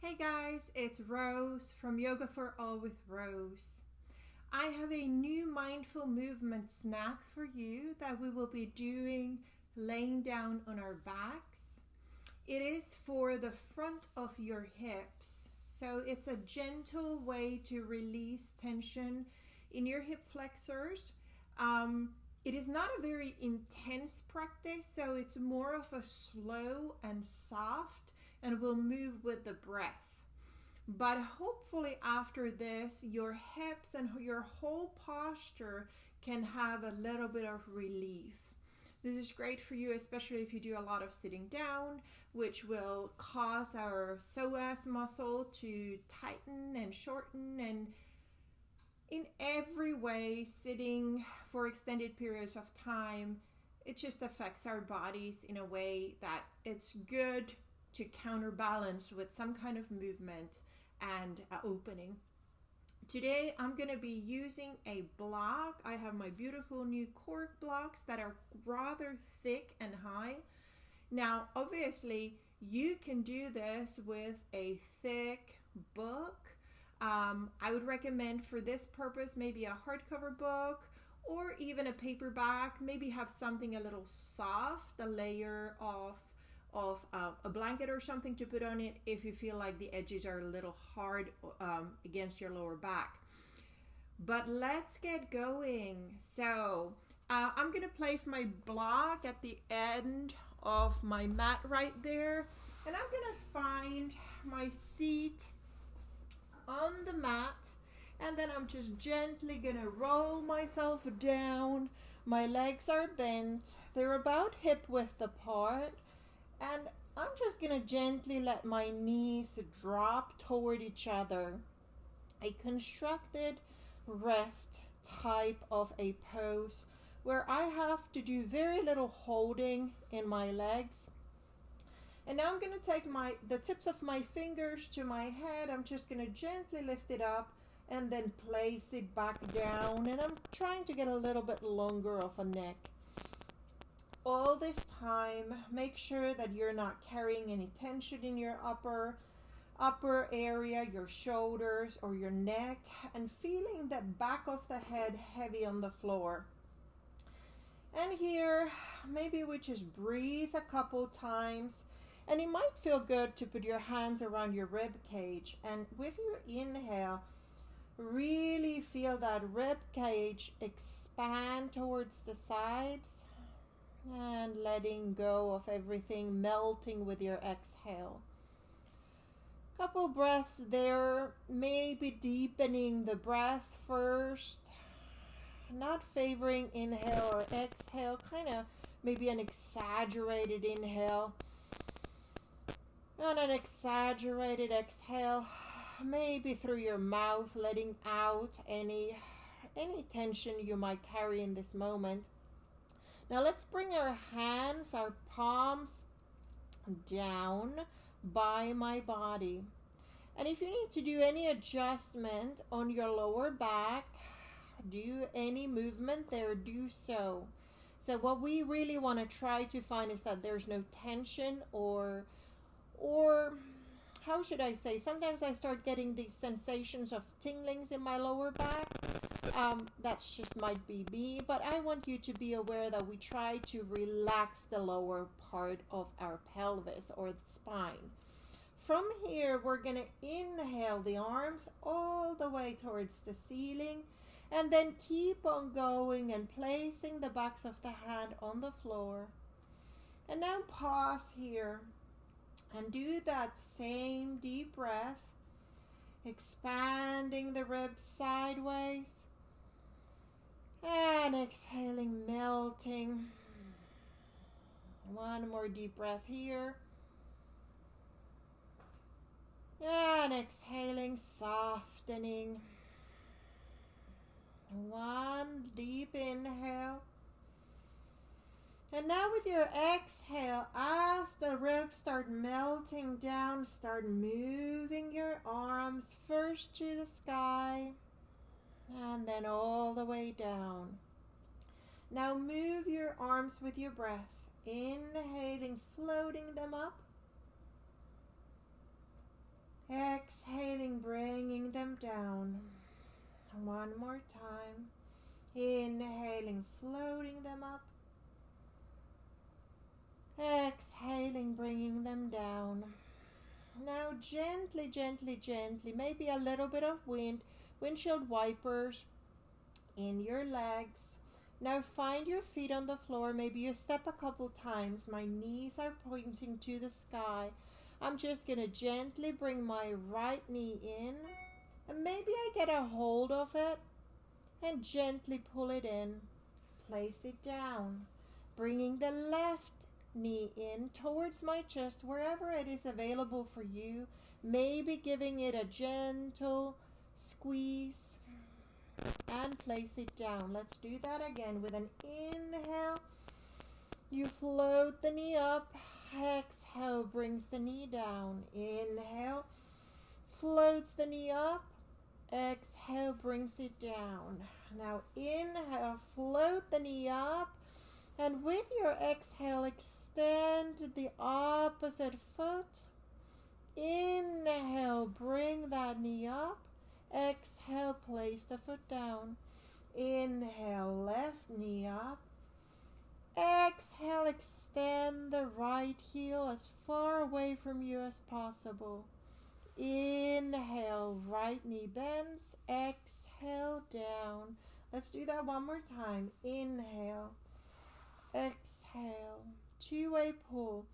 Hey guys, it's Rose from Yoga for All with Rose. I have a new mindful movement snack for you that we will be doing laying down on our backs. It is for the front of your hips. So it's a gentle way to release tension in your hip flexors. It is not a very intense practice, so it's more of a slow and soft, and will move with the breath. But hopefully after this, your hips and your whole posture can have a little bit of relief. This is great for you, especially if you do a lot of sitting down, which will cause our psoas muscle to tighten and shorten, and in every way, sitting for extended periods of time, it just affects our bodies in a way that it's good to counterbalance with some kind of movement and opening. Today I'm going to be using a block. I have my beautiful new cork blocks that are rather thick and high. Now obviously you can do this with a thick book. I would recommend for this purpose maybe a hardcover book or even a paperback. Maybe have something a little soft, a layer of a blanket or something to put on it if you feel like the edges are a little hard against your lower back. But let's get going. So I'm gonna place my block at the end of my mat right there, and I'm gonna find my seat on the mat, and then I'm just gently gonna roll myself down. My legs are bent, they're about hip width apart, and I'm just gonna gently let my knees drop toward each other. A constructed rest type of a pose where I have to do very little holding in my legs. And now I'm gonna take the tips of my fingers to my head. I'm just gonna gently lift it up and then place it back down, and I'm trying to get a little bit longer of a neck. All this time, make sure that you're not carrying any tension in your upper area, your shoulders or your neck, and feeling the back of the head heavy on the floor. And here, maybe we just breathe a couple times, and it might feel good to put your hands around your rib cage, and with your inhale, really feel that rib cage expand towards the sides, and letting go of everything, melting with your exhale. Couple breaths there, maybe deepening the breath first, not favoring inhale or exhale, kind of maybe an exaggerated inhale and an exaggerated exhale, maybe through your mouth, letting out any tension you might carry in this moment. Now let's bring our hands, our palms down by my body. And if you need to do any adjustment on your lower back, do any movement there, do so. So what we really want to try to find is that there's no tension or how should I say, sometimes I start getting these sensations of tinglings in my lower back. That's just might be me, but I want you to be aware that we try to relax the lower part of our pelvis or the spine. From here, we're going to inhale the arms all the way towards the ceiling, and then keep on going and placing the backs of the hand on the floor. And now pause here and do that same deep breath, expanding the ribs sideways. And exhaling, melting. One more deep breath here. And exhaling, softening. One deep inhale. And now with your exhale, as the ribs start melting down, start moving your arms first to the sky, and then all the way down. Now move your arms with your breath. Inhaling, floating them up. Exhaling, bringing them down. One more time. Inhaling, floating them up. Exhaling, bringing them down. Now gently, gently, gently, maybe a little bit of windshield wipers in your legs. Now find your feet on the floor. Maybe you step a couple times. My knees are pointing to the sky. I'm just going to gently bring my right knee in. And maybe I get a hold of it and gently pull it in. Place it down. Bringing the left knee in towards my chest, wherever it is available for you. Maybe giving it a gentle squeeze. And place it down. Let's do that again with an inhale. You float the knee up. Exhale, brings the knee down. Inhale, floats the knee up. Exhale, brings it down. Now inhale, float the knee up. And with your exhale, extend the opposite foot. Inhale, bring that knee up. Exhale, place the foot down. Inhale, left knee up. Exhale, extend the right heel as far away from you as possible. Inhale, right knee bends. Exhale, down. Let's do that one more time. Inhale, exhale, two-way pull.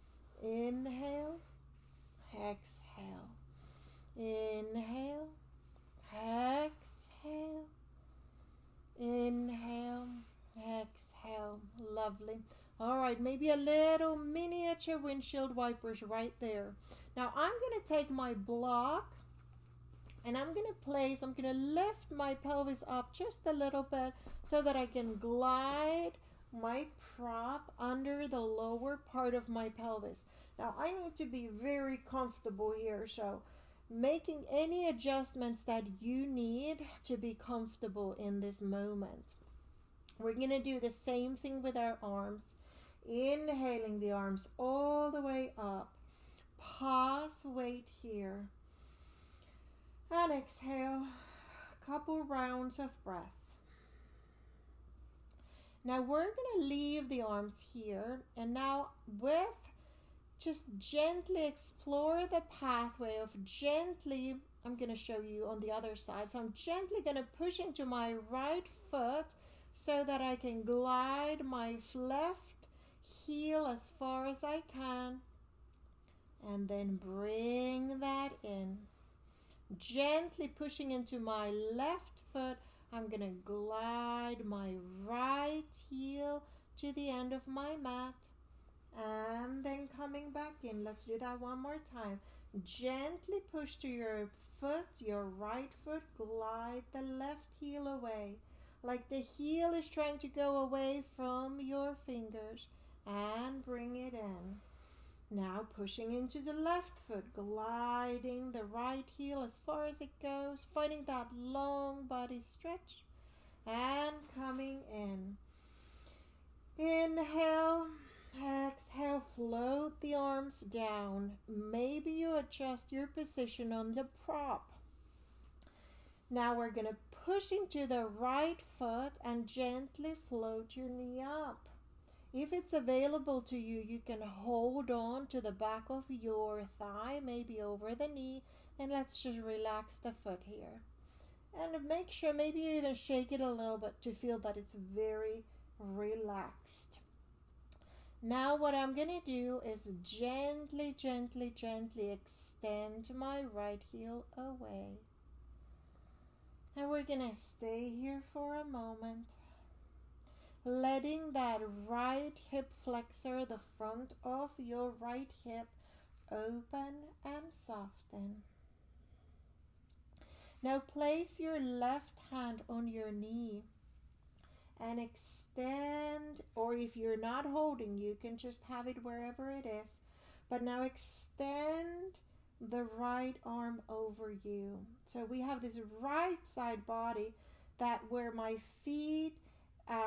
Inhale, exhale. Inhale, exhale. Inhale, exhale. Lovely. All right, maybe a little miniature windshield wipers right there. Now I'm going to take my block and I'm going to lift my pelvis up just a little bit so that I can glide my prop under the lower part of my pelvis. Now I need to be very comfortable here, so making any adjustments that you need to be comfortable in this moment. We're going to do the same thing with our arms. Inhaling the arms all the way up. Pause, wait here. And exhale, a couple rounds of breath. Now we're going to leave the arms here, and now just gently explore the pathway of gently, I'm going to show you on the other side. So I'm gently going to push into my right foot so that I can glide my left heel as far as I can, and then bring that in. Gently pushing into my left foot, I'm going to glide my right heel to the end of my mat, and then coming back in. Let's do that one more time. Gently push to your foot, your right foot, glide the left heel away, like the heel is trying to go away from your fingers, and bring it in. Now pushing into the left foot, gliding the right heel as far as it goes, finding that long body stretch, and coming in. Inhale, exhale, float the arms down. Maybe you adjust your position on the prop. Now we're going to push into the right foot and gently float your knee up. If it's available to you, you can hold on to the back of your thigh, maybe over the knee, and let's just relax the foot here. And make sure, maybe you even shake it a little bit to feel that it's very relaxed. Now what I'm going to do is gently, gently, gently extend my right heel away. And we're going to stay here for a moment, letting that right hip flexor, the front of your right hip, open and soften. Now place your left hand on your knee and extend, or if you're not holding, you can just have it wherever it is. But now extend the right arm over you. So we have this right side body that where my feet,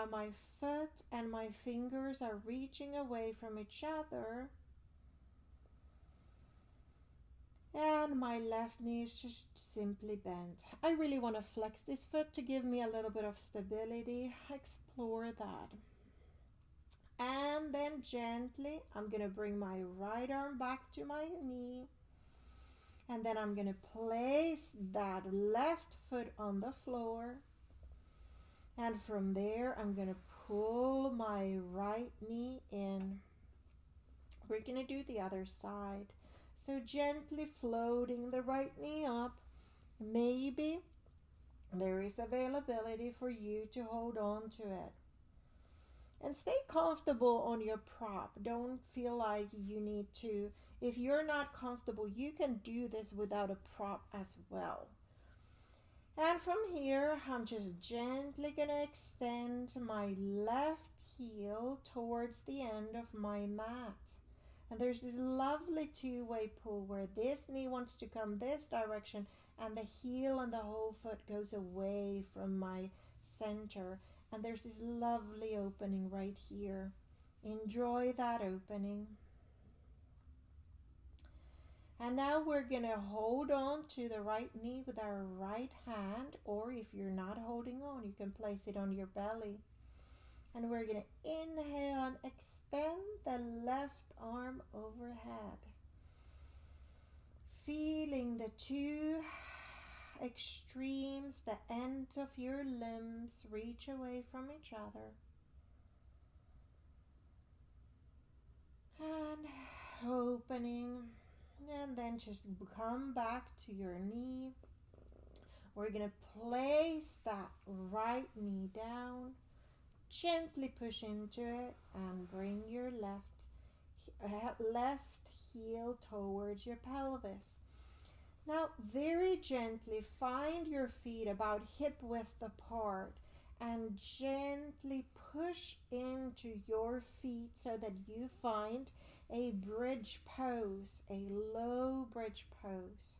my foot and my fingers are reaching away from each other. And my left knee is just simply bent. I really want to flex this foot to give me a little bit of stability. Explore that. And then gently, I'm going to bring my right arm back to my knee. And then I'm going to place that left foot on the floor. And from there, I'm going to pull my right knee in. We're going to do the other side. So gently floating the right knee up. Maybe there is availability for you to hold on to it. And stay comfortable on your prop. Don't feel like you need to. If you're not comfortable, you can do this without a prop as well. And from here, I'm just gently going to extend my left heel towards the end of my mat. And there's this lovely two-way pull where this knee wants to come this direction and the heel and the whole foot goes away from my center. And there's this lovely opening right here. Enjoy that opening. And now we're going to hold on to the right knee with our right hand, or if you're not holding on, you can place it on your belly. And we're going to inhale and extend the left arm overhead. Feeling the two extremes, the ends of your limbs reach away from each other. And opening. And then just come back to your knee. We're going to place that right knee down. Gently push into it and bring your left heel towards your pelvis. Now, very gently find your feet about hip width apart and gently push into your feet so that you find a bridge pose, a low bridge pose.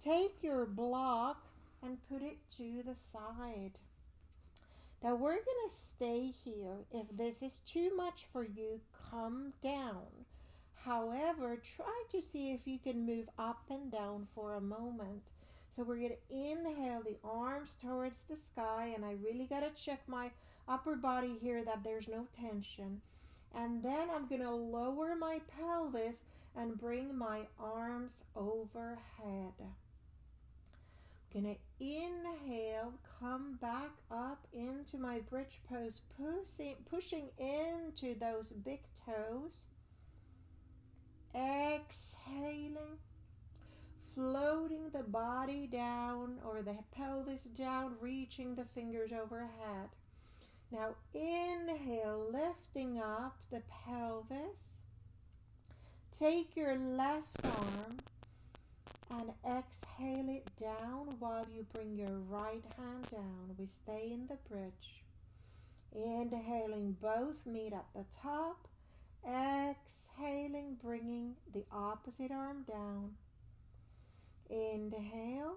Take your block and put it to the side. Now we're going to stay here. If this is too much for you, come down. However, try to see if you can move up and down for a moment. So we're going to inhale the arms towards the sky, and I really got to check my upper body here that there's no tension. And then I'm going to lower my pelvis and bring my arms overhead. I'm going to inhale, come back up into my bridge pose, pushing into those big toes. Exhaling, floating the body down or the pelvis down, reaching the fingers overhead. Now inhale, lifting up the pelvis. Take your left arm and exhale it down while you bring your right hand down. We stay in the bridge. Inhaling, both meet at the top. Exhaling, bringing the opposite arm down. Inhale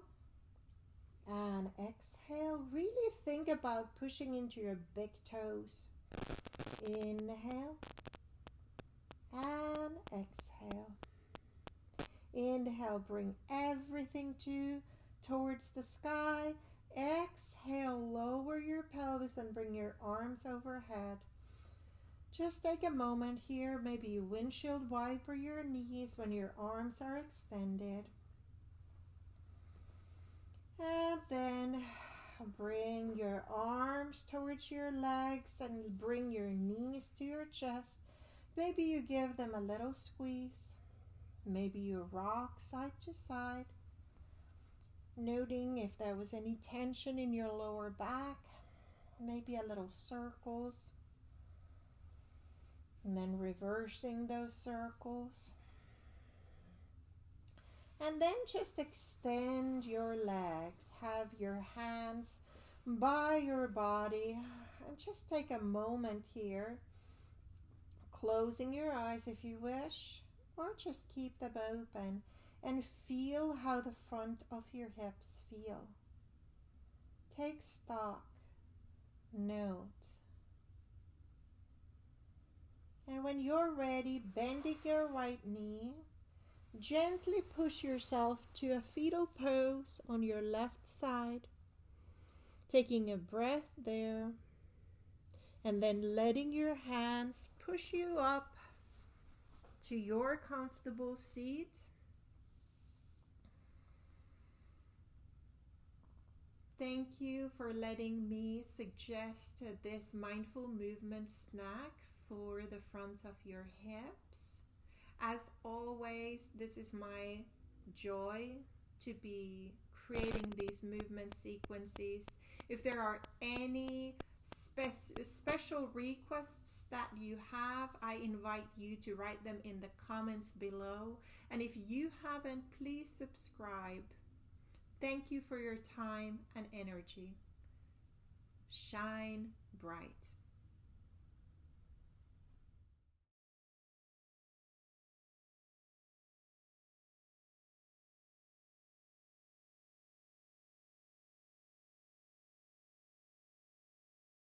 and exhale. Really think about pushing into your big toes. Inhale and exhale. Inhale, bring everything towards the sky. Exhale, lower your pelvis and bring your arms overhead. Just take a moment here, maybe you windshield wiper your knees when your arms are extended. And then bring your arms towards your legs and bring your knees to your chest. Maybe you give them a little squeeze. Maybe you rock side to side, noting if there was any tension in your lower back. Maybe a little circles. And then reversing those circles. And then just extend your legs. Have your hands by your body. And just take a moment here. Closing your eyes if you wish. Or just keep them open. And feel how the front of your hips feel. Take stock. Note. And when you're ready, bending your right knee, Gently push yourself to a fetal pose on your left side, taking a breath there, and then letting your hands push you up to your comfortable seat. Thank you for letting me suggest this mindful movement snack for the front of your hips. As always, this is my joy to be creating these movement sequences. If there are any special requests that you have, I invite you to write them in the comments below. And if you haven't, please subscribe. Thank you for your time and energy. Shine bright.